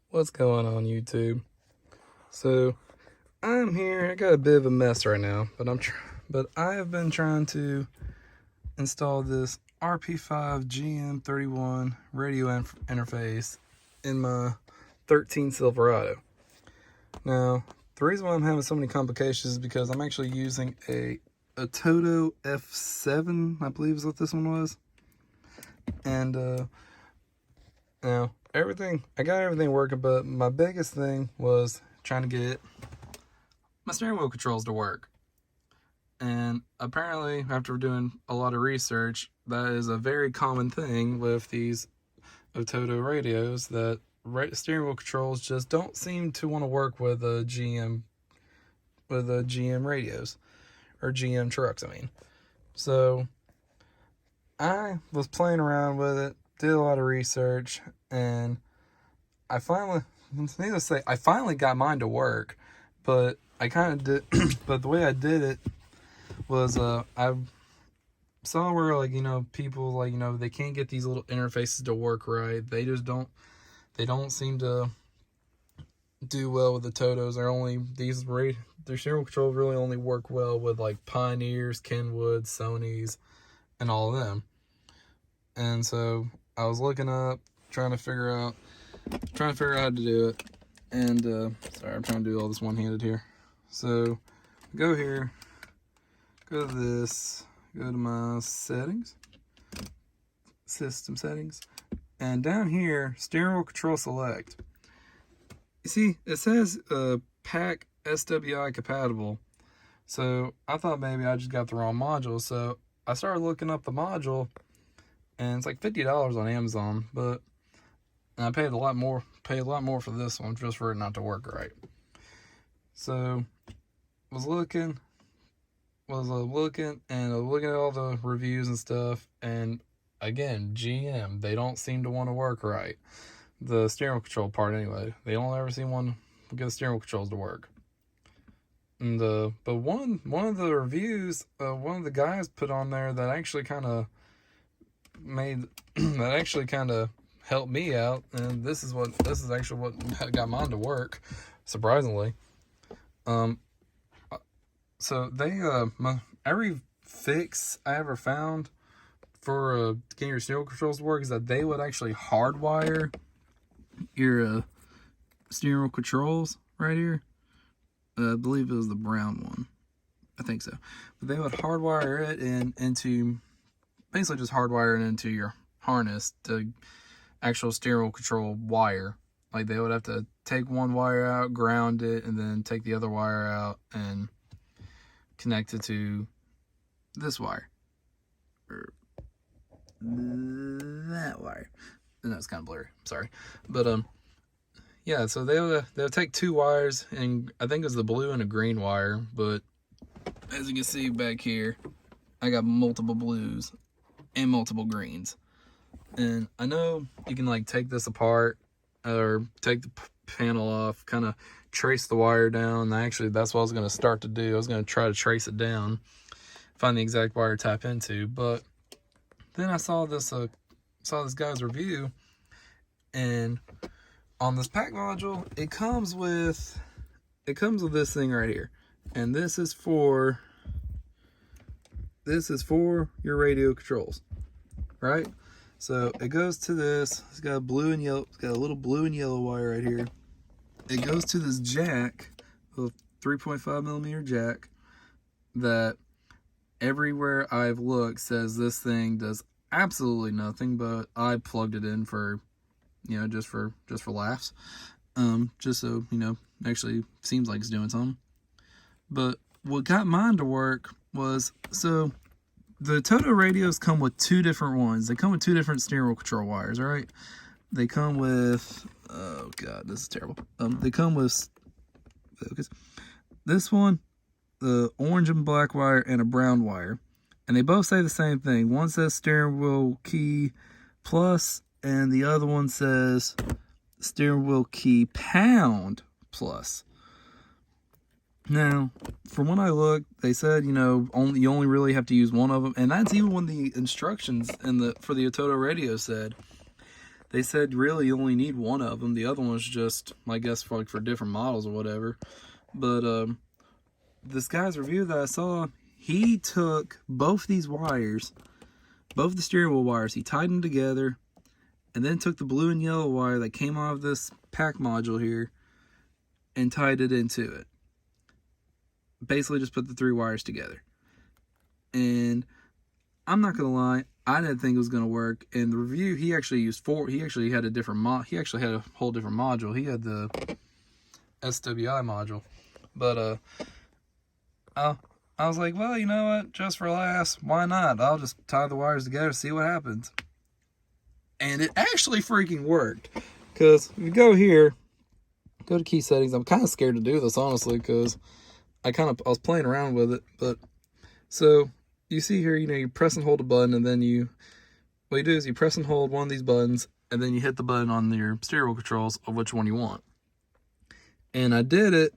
What's going on, YouTube? So I'm here. I got a bit of a mess right now, but I have been trying to install this RP5-GM31 radio interface in my 13 Silverado. Now, the reason why I'm having so many complications is because I'm actually using a Atoto F7, I believe is what this one was. And now I got everything working, but my biggest thing was trying to get my steering wheel controls to work. And apparently, after doing a lot of research, that is a very common thing with these Atoto radios, that steering wheel controls just don't seem to want to work with a GM radios or GM trucks, I mean. So I was playing around with it, did a lot of research, and I finally got mine to work, but I kind of did, but the way I did it was, I saw where, like, people, like, they can't get these little interfaces to work right. They don't seem to do well with the Totos. Their steering controls really only work well with, like, Pioneers, Kenwoods, Sonys, and all of them. And so I was looking up, trying to figure out how to do it. And sorry, I'm trying to do all this one-handed here. So go here, go to this, go to my settings, system settings, and down here, steering wheel control select. You see, it says PAC SWI compatible. So I thought maybe I just got the wrong module. So I started looking up the module, and it's like $50 on Amazon, but I paid a lot more for this one just for it not to work right. So was looking and looking at all the reviews and stuff, and again, GM, they don't seem to want to work right. The steering control part anyway. They don't ever seem to get the steering controls to work. And but one of the reviews, one of the guys put on there that actually kind of helped me out, and this is actually what got mine to work, surprisingly. So they every fix I ever found for getting your steering controls to work is that they would actually hardwire your steering wheel controls right here. I believe it was the brown one. I think so. But they would hardwire it into basically just hardwire it into your harness to actual steering wheel control wire. Like, they would have to take one wire out, ground it, and then take the other wire out and connect it to this wire, or that wire. And that's kind of blurry, sorry. But yeah, so they would take two wires, and I think it was the blue and a green wire, but as you can see back here, I got multiple blues and multiple greens. And I know you can, like, take this apart or take the panel off, kind of trace the wire down. Actually, that's what I was going to start to do. I was going to try to trace it down, find the exact wire to tap into. But then I saw this guy's review, and on this PAC module, it comes with this thing right here, and this is for your radio controls, right? So it goes to this. It's got blue and yellow. It's got a little blue and yellow wire right here. It goes to this jack, a 3.5 millimeter jack, that everywhere I've looked says this thing does absolutely nothing. But I plugged it in for, just for laughs, just so actually seems like it's doing something. But what got mine to work was, so the Atoto radios come with two different ones. They come with two different steering wheel control wires, all right? They come with, oh god, this is terrible. They come with, focus, this one, the orange and black wire, and a brown wire. And they both say the same thing. One says steering wheel key plus, and the other one says steering wheel key pound plus. Now, from when I looked, they said, you only really have to use one of them, and that's even when the instructions for the Atoto radio said they said really you only need one of them. The other one's just, I guess, for different models or whatever. But this guy's review that I saw, he took both these wires, both the steering wheel wires, he tied them together, and then took the blue and yellow wire that came off this PAC module here and tied it into it. Basically just put the 3 wires together. And I'm not gonna lie, I didn't think it was gonna work. In the review, he actually used 4. He actually had a different he actually had a whole different module. He had the SWI module. But I was like, well, you know what? Just for laughs, why not? I'll just tie the wires together, see what happens. And it actually freaking worked. Because if you go here, go to key settings. I'm kind of scared to do this, honestly, because I was playing around with it. But so you see here, you press and hold a button, and then what you do is you press and hold one of these buttons, and then you hit the button on your steering wheel controls of which one you want. And I did it,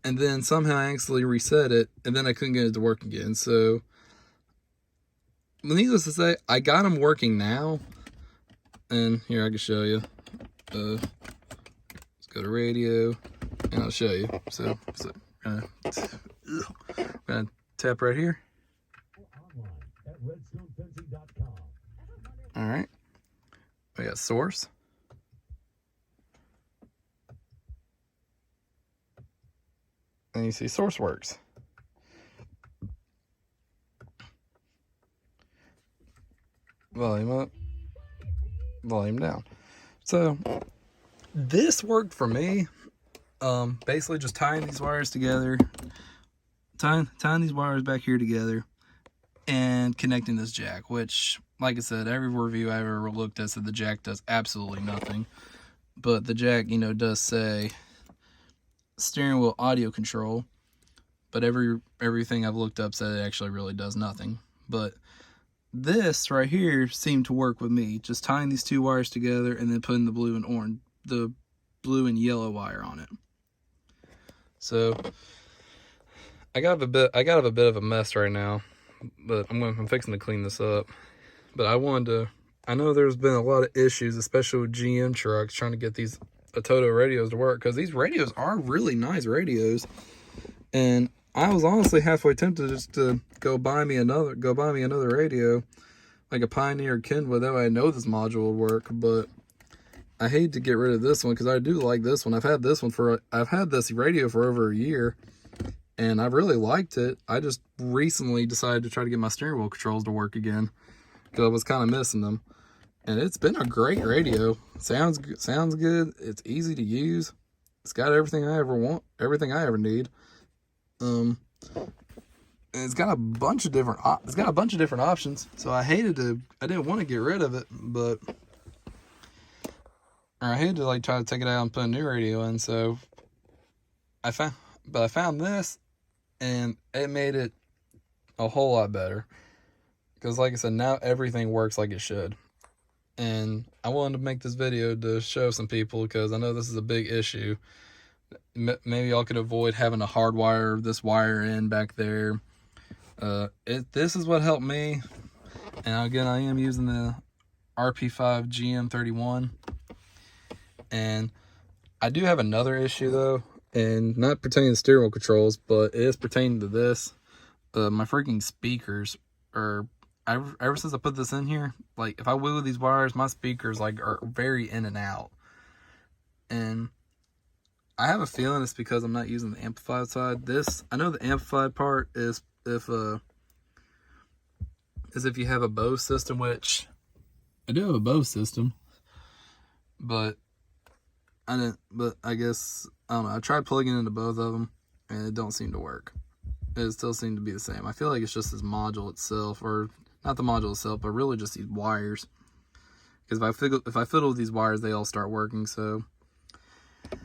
and then somehow I accidentally reset it, and then I couldn't get it to work again. So, needless to say, I got them working now. And here, I can show you. Let's go to radio, and I'll show you. So I'm gonna tap right here. All right. We got source. And you see source works. Volume up, volume down. So this worked for me. Basically just tying these wires together, tying these wires back here together, and connecting this jack, which, like I said, every review I ever looked at said the jack does absolutely nothing. But the jack, does say steering wheel audio control, but everything I've looked up said it actually really does nothing. But this right here seemed to work with me, just tying these 2 wires together and then putting the blue and yellow wire on it. So I got a bit of a mess right now, but I'm fixing to clean this up. But I know there's been a lot of issues, especially with GM trucks, trying to get these Atoto radios to work, because these radios are really nice radios. And I was honestly halfway tempted just to go buy me another radio, like a Pioneer Kenwood. That way I know this module would work. But I hate to get rid of this one, because I do like this one. I've had this radio for over a year, and I really liked it. I just recently decided to try to get my steering wheel controls to work again, because I was kind of missing them. And it's been a great radio. Sounds good. It's easy to use. It's got everything I ever want, everything I ever need. And it's got a bunch of different options. So I didn't want to get rid of it, but I hated to try to take it out and put a new radio in. So I found this, and it made it a whole lot better. Because like I said, now everything works like it should. And I wanted to make this video to show some people, because I know this is a big issue. Maybe y'all could avoid having to hardwire this wire in back there. This is what helped me. And again, I am using the RP5-GM31. And I do have another issue though, and not pertaining to steering wheel controls, but it is pertaining to this. My freaking speakers are, ever since I put this in here, if I wiggle these wires, my speakers are very in and out. And I have a feeling it's because I'm not using the amplified side. I know the amplified part is if you have a Bose system, which I do have a Bose system, but I guess, I don't know, I tried plugging into both of them, and it don't seem to work. It still seemed to be the same. I feel like it's just this module itself, or not the module itself, but really just these wires. Because if I fiddle with these wires, they all start working. So the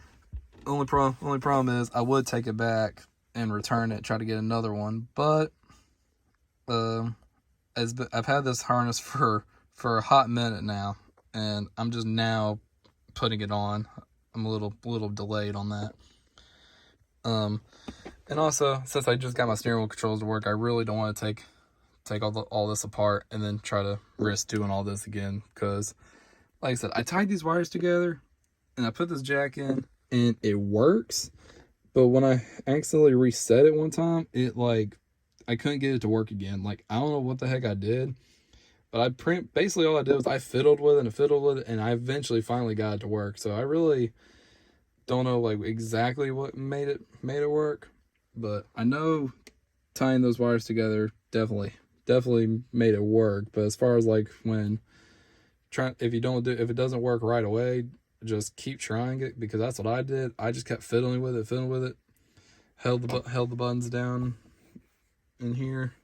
only problem is I would take it back and return it, try to get another one. But I've had this harness for a hot minute now, and I'm just now putting it on. I'm a little delayed on that. And also, since I just got my steering wheel controls to work, I really don't want to take all this apart and then try to risk doing all this again, because like I said, I tied these wires together and I put this jack in and it works. But when I accidentally reset it one time, it like, I couldn't get it to work again. Like, I don't know what the heck I did, but basically all I did was I fiddled with it, and I eventually finally got it to work. So I really don't know like exactly what made it work, but I know tying those wires together definitely made it work. But as far as like when if it doesn't work right away, just keep trying it, because that's what I did. I just kept fiddling with it, held the buttons down in here,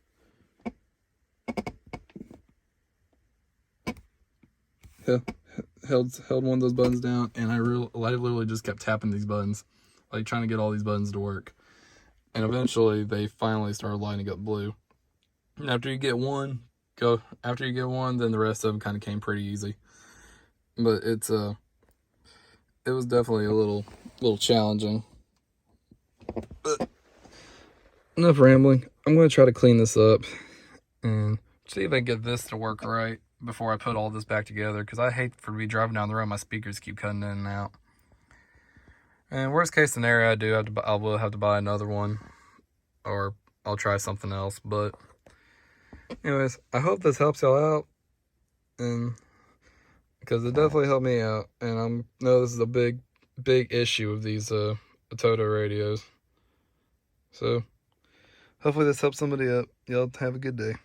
held one of those buttons down, and I literally just kept tapping these buttons, like trying to get all these buttons to work. And eventually they finally started lighting up blue. And after you get one, then the rest of them kind of came pretty easy. But it was definitely a little challenging. But enough rambling. I'm going to try to clean this up and see if I can get this to work right before I put all this back together, because I hate for to be driving down the road, my speakers keep cutting in and out. And worst case scenario, I will have to buy another one, or I'll try something else. But anyways, I hope this helps y'all out, and because it definitely helped me out, and I know this is a big issue of these Atoto radios. So hopefully this helps somebody out. Y'all have a good day.